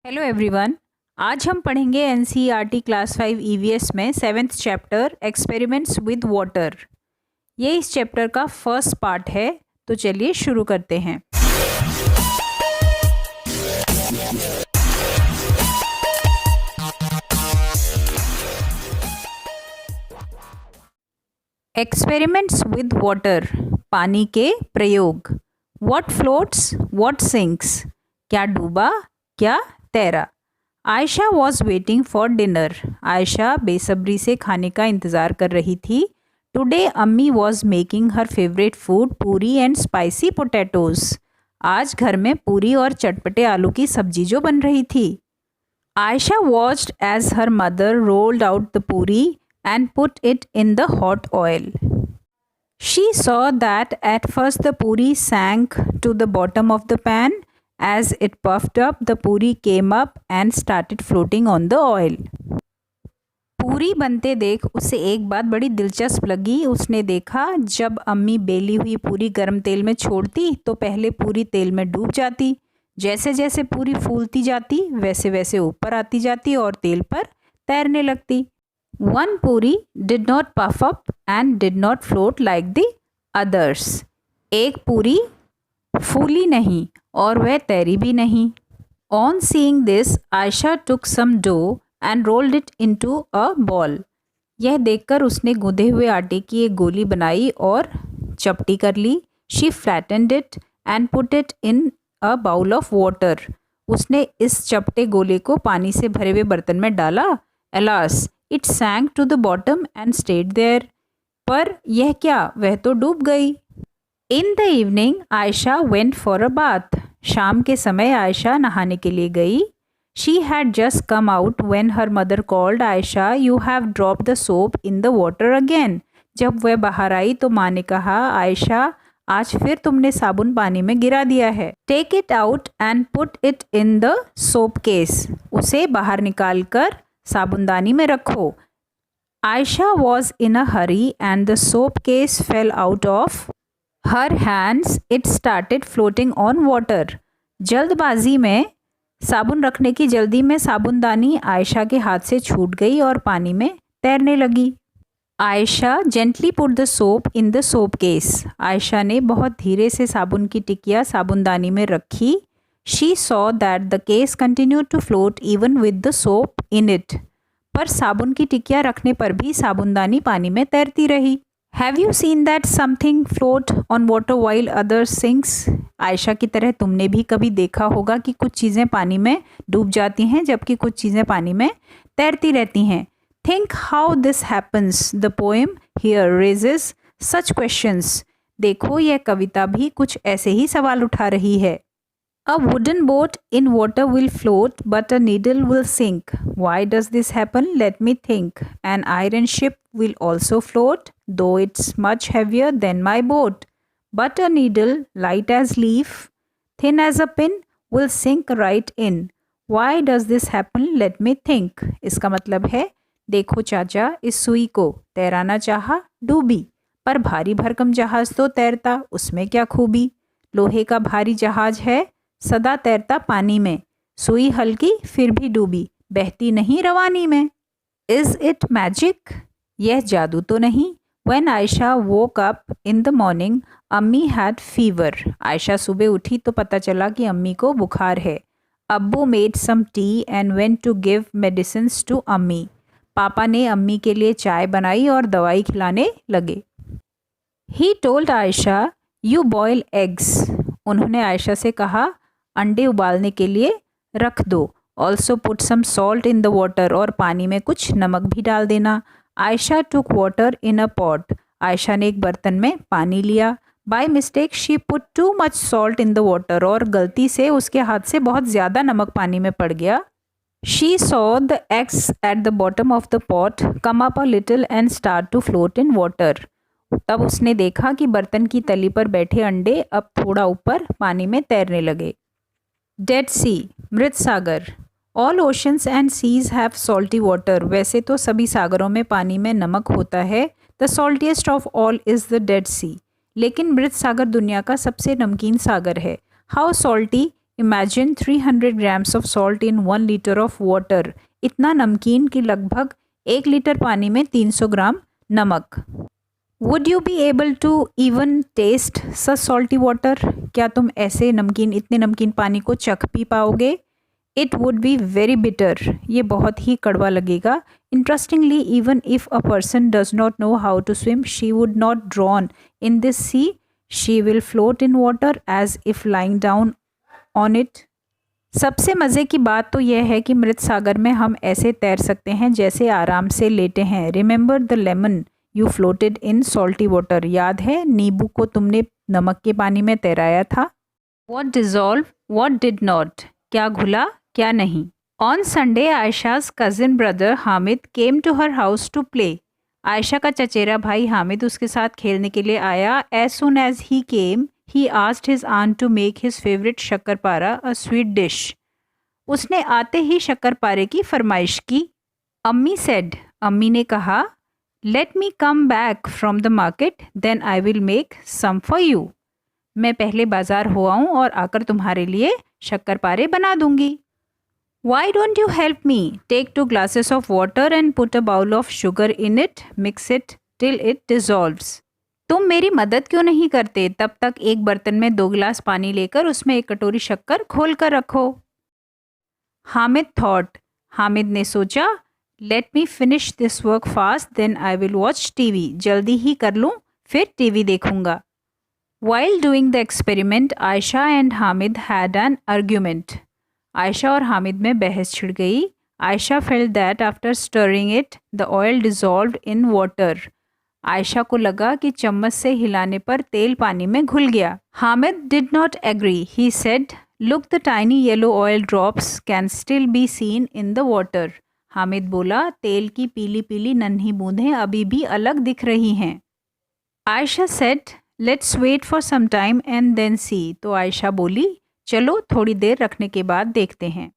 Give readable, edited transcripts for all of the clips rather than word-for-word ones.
Hello everyone. आज हम पढ़ेंगे एनसीईआरटी क्लास 5 ईवीएस में 7th chapter experiments with water. ये इस चैप्टर का फर्स्ट पार्ट है, तो चलिए शुरू करते हैं। एक्सपेरिमेंट्स विद वाटर, पानी के प्रयोग। व्हाट फ्लोट्स, व्हाट सिंक्स, क्या डूबा, क्या तैरा। Ayesha was waiting for dinner, Ayesha बेसब्री से खाने का इंतज़ार कर रही थी। टुडे अम्मी was making her favourite food पूरी एंड स्पाइसी पोटैटोज, आज घर में पूरी और चटपटे आलू की सब्जी जो बन रही थी। Ayesha watched as her mother rolled out the puri and put it in the hot oil. She saw that at first the puri sank to the bottom of the pan. As it puffed up, the puri came up and started floating on the oil. पूरी बनते देख उसे एक बात बड़ी दिलचस्प लगी। उसने देखा जब अम्मी बेली हुई पूरी गर्म तेल में छोड़ती तो पहले पूरी तेल में डूब जाती, जैसे जैसे पूरी फूलती जाती वैसे वैसे ऊपर आती जाती और तेल पर तैरने लगती। One puri did not puff up and did not float like the others. एक पूरी फूली नहीं और वह तैरी भी नहीं। On seeing this, Aisha took some dough and rolled it into a ball. यह देखकर उसने गूंदे हुए आटे की एक गोली बनाई और चपटी कर ली। She flattened it and put it in a bowl of water. उसने इस चपटे गोले को पानी से भरे हुए बर्तन में डाला। Alas, it sank to the bottom and stayed there. पर यह क्या, वह तो डूब गई। In the evening, Aisha went for a bath. शाम के समय आयशा नहाने के लिए गई। She had just come out when her mother called, Aisha, you have dropped the soap in the water again. जब वह बाहर आई तो माँ ने कहा, आयशा आज फिर तुमने साबुन पानी में गिरा दिया है। Take it out and put it in the soap case. उसे बाहर निकाल कर साबुनदानी में रखो। Ayesha was in a Hari and the soap case fail out of her hands, it started floating on water. जल्दबाजी में साबुन रखने की जल्दी में साबुनदानी आयशा के हाथ से छूट गई और पानी में तैरने लगी। Ayesha gently put the soap in the soap case, Ayesha ने बहुत धीरे से साबुन की टिकिया साबुनदानी में रखी। She saw that the case continued to float even with the soap in it. पर साबुन की टिकिया रखने पर भी साबुनदानी पानी में तैरती रही। Have you seen that something float on water while others sinks? Ayesha की तरह तुमने भी कभी देखा होगा कि कुछ चीज़ें पानी में डूब जाती हैं जबकि कुछ चीज़ें पानी में तैरती रहती हैं। Think how this happens. The poem here raises such questions. देखो यह कविता भी कुछ ऐसे ही सवाल उठा रही है। A wooden boat in water will float, but a needle will sink. Why does this happen? Let me think. An iron ship will also float, though it's much heavier than my boat. But a needle, light as leaf, thin as a pin, will sink right in. Why does this happen? Let me think. इसका मतलब है, देखो चाचा, इस सुई को तैराना चाहा, डूबी, पर भारी भरकम जहाज तो तैरता, उसमें क्या खूबी। लोहे का भारी जहाज है, सदा तैरता पानी में, सुई हल्की फिर भी डूबी, बहती नहीं रवानी में। Is it magic? यह जादू तो नहीं। When Ayesha woke up in the morning, अम्मी had fever. आयशा सुबह उठी तो पता चला कि अम्मी को बुखार है। अब्बू made some tea and went to give medicines to अम्मी। पापा ने अम्मी के लिए चाय बनाई और दवाई खिलाने लगे। He told Ayesha, you boil eggs. उन्होंने आयशा से कहा, अंडे उबालने के लिए रख दो। Also put some salt in the water, और पानी में कुछ नमक भी डाल देना। Ayesha took water in a pot, Ayesha ने एक बर्तन में पानी लिया। By mistake she put too much salt in the water, और गलती से उसके हाथ से बहुत ज़्यादा नमक पानी में पड़ गया। She saw the eggs at the bottom of the pot come up a little and start to float in water. तब उसने देखा कि बर्तन की तली पर बैठे अंडे अब थोड़ा ऊपर पानी में तैरने लगे। डेड सी, मृत सागर। All oceans and seas have salty water, वैसे तो सभी सागरों में पानी में नमक होता है। The saltiest of all is the Dead Sea, लेकिन मृत सागर दुनिया का सबसे नमकीन सागर है। How salty imagine 300 grams of salt in 1 liter of water. इतना नमकीन कि लगभग 1 लीटर पानी में 300 ग्राम नमक. Would you be able to even taste such salty water? क्या तुम ऐसे नमकीन इतने नमकीन पानी को चख भी पाओगे? It would be very bitter. ये बहुत ही कड़वा लगेगा. Interestingly, even if a person does not know how to swim, she would not drown in this sea. She will float in water as if lying down on it. सबसे मज़े की बात तो यह है कि मृत सागर में हम ऐसे तैर सकते हैं जैसे आराम से लेटे हैं. Remember the lemon you floated in salty water. याद है नींबू को तुमने नमक के पानी में तैराया था. What dissolve what did not. क्या घुला क्या नहीं. On Sunday Ayesha's cousin brother Hamid came to her house to play. Ayesha का चचेरा भाई हामिद उसके साथ खेलने के लिए आया. As soon as he came he asked his aunt to make his favorite shakkarpara a sweet dish. उसने आते ही शक्करपारे की फरमाइश की. अम्मी said, अम्मी ने कहा, let me come back from the market, then I will make some for you. मैं पहले बाजार हो आऊँ और आकर तुम्हारे लिए शक्करपारे बना दूंगी. Why don't you help me? Take 2 glasses of water and put a bowl of sugar in it. Mix it till it dissolves. तुम मेरी मदद क्यों नहीं करते? तब तक एक बर्तन में 2 गिलास पानी लेकर उसमें 1 कटोरी शक्कर खोल कर रखो. हामिद थॉट. हामिद ने सोचा. Let me finish this work fast then I will watch TV. जल्दी ही कर लूँ फिर टीवी देखूंगा. While doing the experiment Ayesha and Hamid had an argument. Ayesha और हामिद में बहस छिड़ गई. Ayesha felt that after stirring it the oil dissolved in water. Ayesha को लगा कि चम्मच से हिलाने पर तेल पानी में घुल गया. Hamid did not agree. He said, look the tiny yellow oil drops can still be seen in the water. Hamid बोला, तेल की पीली पीली नन्ही बूंदें अभी भी अलग दिख रही हैं. Ayesha said, let's wait for some time and then see. तो आयशा बोली, चलो थोड़ी देर रखने के बाद देखते हैं.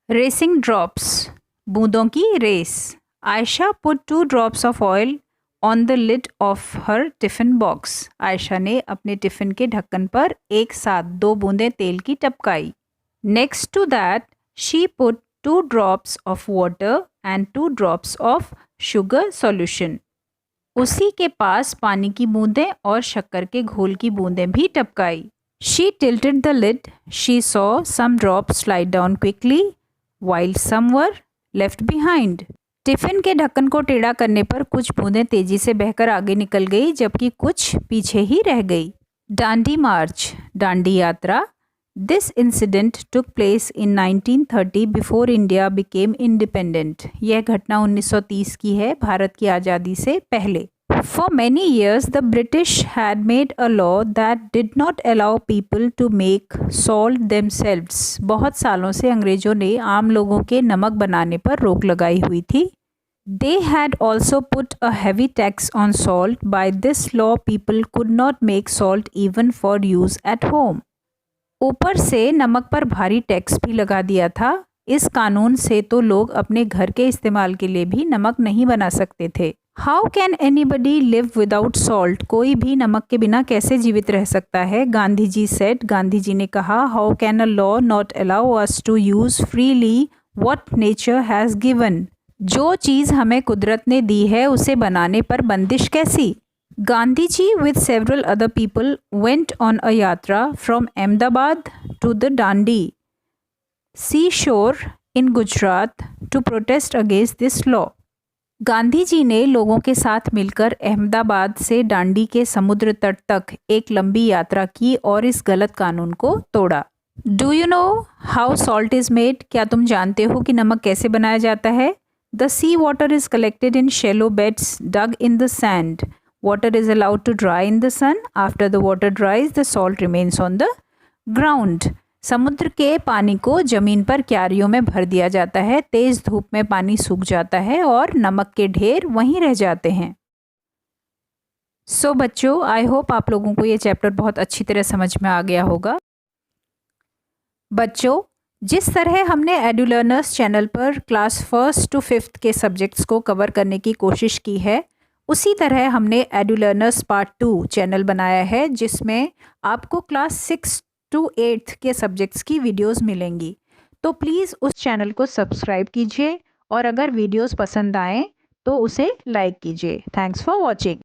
Racing drops. बूंदों की रेस. Ayesha put 2 drops of oil on the lid of her tiffin box. Ayesha ने अपने टिफ़िन के ढक्कन पर एक साथ 2 बूंदें तेल की टपकाई. Next to that she put 2 drops of water and 2 drops of sugar solution. उसी के पास पानी की बूंदें और शक्कर के घोल की बूंदें भी टपकाई. She tilted the lid. She saw some drops slide down quickly while some were left behind. Tiffin के ढक्कन को टेढ़ा करने पर कुछ बूंदें तेजी से बहकर आगे निकल गई जबकि कुछ पीछे ही रह गई. डांडी मार्च. डांडी यात्रा. This incident took place in 1930 before India became independent. यह घटना 1930 की है, भारत की आज़ादी से पहले. For many years, the British had made a law that did not allow people to make salt themselves. बहुत सालों से अंग्रेजों ने आम लोगों के नमक बनाने पर रोक लगाई हुई थी. They had also put a heavy tax on salt. By this law, people could not make salt even for use at home. ऊपर से नमक पर भारी टैक्स भी लगा दिया था. इस कानून से तो लोग अपने घर के इस्तेमाल के लिए भी नमक नहीं बना सकते थे. How can anybody live without salt. कोई भी नमक के बिना कैसे जीवित रह सकता है. गांधी जी सेड. गांधी जी ने कहा, how can a law not allow us to use freely what nature has given. जो चीज़ हमें कुदरत ने दी है उसे बनाने पर बंदिश कैसी. Gandhi ji with several other people went on a yatra from Ahmedabad to the Dandi sea shore in Gujarat to protest against this law. Gandhi ji ने लोगों के साथ मिलकर अहमदाबाद से डांडी के समुद्र तट तक एक लंबी यात्रा की और इस गलत कानून को तोड़ा. Do you know how salt is made. क्या तुम जानते हो कि नमक कैसे बनाया जाता है. The sea water is collected in shallow beds dug in the sand. Water is allowed to dry in the sun. After the water dries the salt remains on the ground. समुद्र के पानी को ज़मीन पर क्यारियों में भर दिया जाता है. तेज़ धूप में पानी सूख जाता है और नमक के ढेर वहीं रह जाते हैं. सो बच्चों, आई होप आप लोगों को ये चैप्टर बहुत अच्छी तरह समझ में आ गया होगा. बच्चों, जिस तरह हमने एडुलर्नर्स चैनल पर क्लास 1st to 5th के सब्जेक्ट्स को कवर करने की कोशिश की है, उसी तरह हमने एडुलर्नर्स पार्ट 2 चैनल बनाया है जिसमें आपको क्लास 6 टू 8th के सब्जेक्ट्स की वीडियोस मिलेंगी। तो प्लीज़ उस चैनल को सब्सक्राइब कीजिए और अगर वीडियोस पसंद आएँ तो उसे लाइक कीजिए। Thanks for watching.